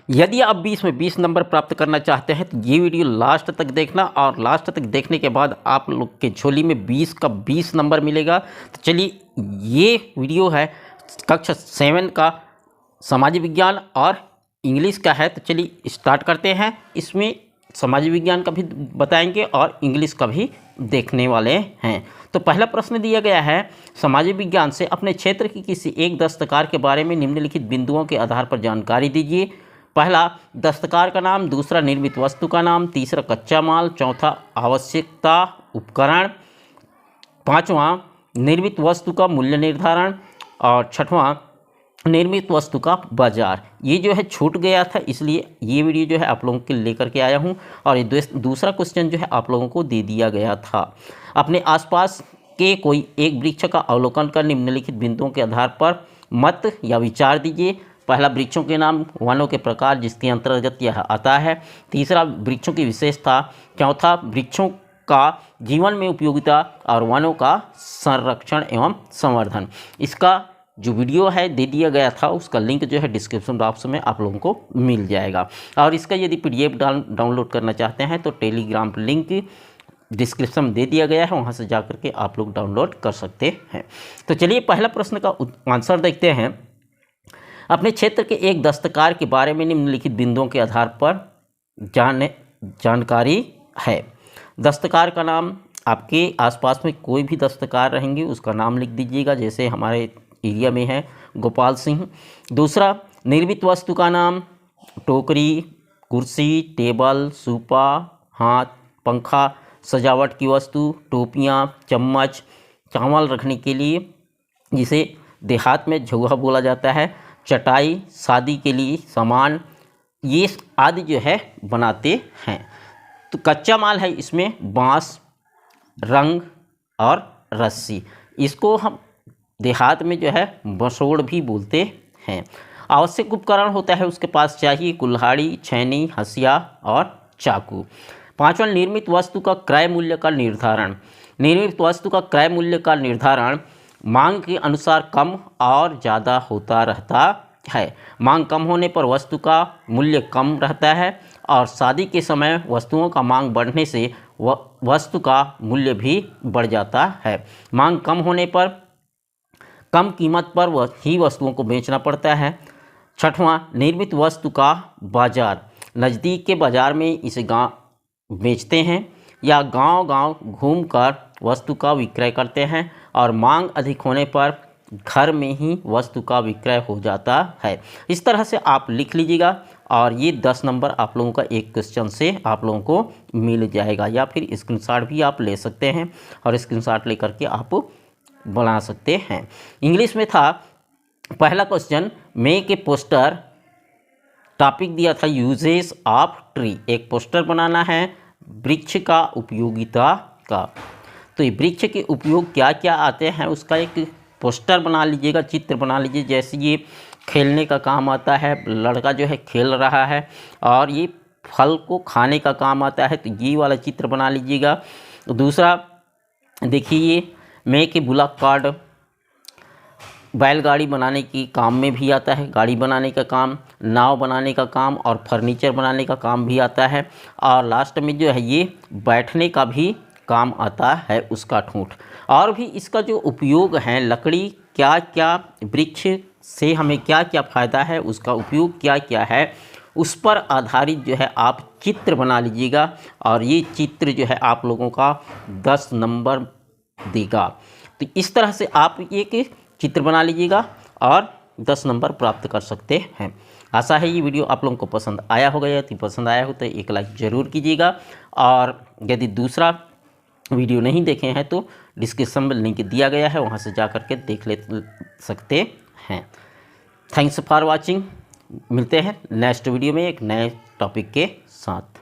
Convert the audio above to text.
यदि आप 20 में 20 नंबर प्राप्त करना चाहते हैं तो ये वीडियो लास्ट तक देखना, और लास्ट तक देखने के बाद आप लोग के झोली में 20 का 20 नंबर मिलेगा। तो चलिए, ये वीडियो है कक्षा 7 का सामाजिक विज्ञान और इंग्लिश का है। तो चलिए स्टार्ट करते हैं। इसमें सामाजिक विज्ञान का भी बताएंगे और इंग्लिश का भी देखने वाले हैं। तो पहला प्रश्न दिया गया है, सामाजिक विज्ञान से अपने क्षेत्र की किसी एक दस्तकार के बारे में निम्नलिखित बिंदुओं के आधार पर जानकारी दीजिए। पहला, दस्तकार का नाम। दूसरा, निर्मित वस्तु का नाम। तीसरा, कच्चा माल। चौथा, आवश्यकता उपकरण। पांचवा, निर्मित वस्तु का मूल्य निर्धारण। और छठवां, निर्मित वस्तु का बाजार। ये जो है छूट गया था, इसलिए ये वीडियो जो है आप लोगों के लेकर के आया हूँ। और ये दूसरा क्वेश्चन जो है आप लोगों को दे दिया गया था। अपने आसपास के कोई एक वृक्ष का अवलोकन कर निम्नलिखित बिंदुओं के आधार पर मत या विचार दीजिए। पहला, वृक्षों के नाम। वनों के प्रकार जिसके अंतर्गत यह आता है। तीसरा, वृक्षों की विशेषता। चौथा, वृक्षों का जीवन में उपयोगिता। और वनों का संरक्षण एवं संवर्धन। इसका जो वीडियो है दे दिया गया था, उसका लिंक जो है डिस्क्रिप्शन बॉक्स में आप लोगों को मिल जाएगा। और इसका यदि PDF डाउनलोड करना चाहते हैं तो टेलीग्राम लिंक डिस्क्रिप्शन में दे दिया गया है, वहाँ से जा कर के आप लोग डाउनलोड कर सकते हैं। तो चलिए पहला प्रश्न का आंसर देखते हैं। अपने क्षेत्र के एक दस्तकार के बारे में निम्नलिखित बिंदुओं के आधार पर जानकारी है। दस्तकार का नाम। आपके आसपास में कोई भी दस्तकार रहेंगे उसका नाम लिख दीजिएगा, जैसे हमारे एरिया में है गोपाल सिंह। दूसरा, निर्मित वस्तु का नाम। टोकरी, कुर्सी, टेबल, सूपा, हाथ पंखा, सजावट की वस्तु, टोपियाँ, चम्मच, चावल रखने के लिए जिसे देहात में झुआ बोला जाता है, चटाई, शादी के लिए सामान, ये आदि जो है बनाते हैं। तो कच्चा माल है इसमें बांस, रंग और रस्सी। इसको हम देहात में जो है बसोड़ भी बोलते हैं। आवश्यक उपकरण होता है उसके पास चाहिए, कुल्हाड़ी, छैनी, हंसिया और चाकू। पांचवा, निर्मित वस्तु का क्रय मूल्य का निर्धारण। निर्मित वस्तु का क्रय मूल्य का निर्धारण मांग के अनुसार कम और ज़्यादा होता रहता है। मांग कम होने पर वस्तु का मूल्य कम रहता है, और शादी के समय वस्तुओं का मांग बढ़ने से वस्तु का मूल्य भी बढ़ जाता है। मांग कम होने पर कम कीमत पर ही वस्तुओं को बेचना पड़ता है। छठवां, निर्मित वस्तु का बाजार। नज़दीक के बाजार में इसे बेचते हैं या गांव-गांव घूमकर वस्तु का विक्रय करते हैं, और मांग अधिक होने पर घर में ही वस्तु का विक्रय हो जाता है। इस तरह से आप लिख लीजिएगा, और ये 10 नंबर आप लोगों का एक क्वेश्चन से आप लोगों को मिल जाएगा। या फिर स्क्रीनशॉट भी आप ले सकते हैं और स्क्रीनशॉट लेकर के आप बना सकते हैं। इंग्लिश में था पहला question, make a poster. Topic दिया था यूजेस ऑफ ट्री। एक पोस्टर बनाना है वृक्ष का उपयोगिता का। तो ये वृक्ष के उपयोग क्या क्या आते हैं उसका एक पोस्टर बना लीजिएगा, चित्र बना लीजिए। जैसे ये खेलने का काम आता है, लड़का जो है खेल रहा है, और ये फल को खाने का काम आता है, तो ये वाला चित्र बना लीजिएगा। दूसरा देखिए, ये मेक ए बुलॉक कार्ट। बैलगाड़ी बनाने की काम में भी आता है, गाड़ी बनाने का काम, नाव बनाने का काम और फर्नीचर बनाने का काम भी आता है। और लास्ट में जो है ये बैठने का भी काम आता है, उसका ठूंठ। और भी इसका जो उपयोग है, लकड़ी क्या क्या, वृक्ष से हमें क्या क्या फ़ायदा है, उसका उपयोग क्या क्या है, उस पर आधारित जो है आप चित्र बना लीजिएगा। और ये चित्र जो है आप लोगों का 10 नंबर देगा। तो इस तरह से आप एक चित्र बना लीजिएगा और 10 नंबर प्राप्त कर सकते हैं। आशा है ये वीडियो आप लोगों को पसंद आया होगा। यदि पसंद आया हो तो एक लाइक ज़रूर कीजिएगा, और यदि दूसरा वीडियो नहीं देखे हैं तो डिस्क्रिप्शन में लिंक दिया गया है, वहाँ से जा कर के देख ले सकते हैं। Thanks for watching. मिलते हैं नेक्स्ट वीडियो में एक नए टॉपिक के साथ।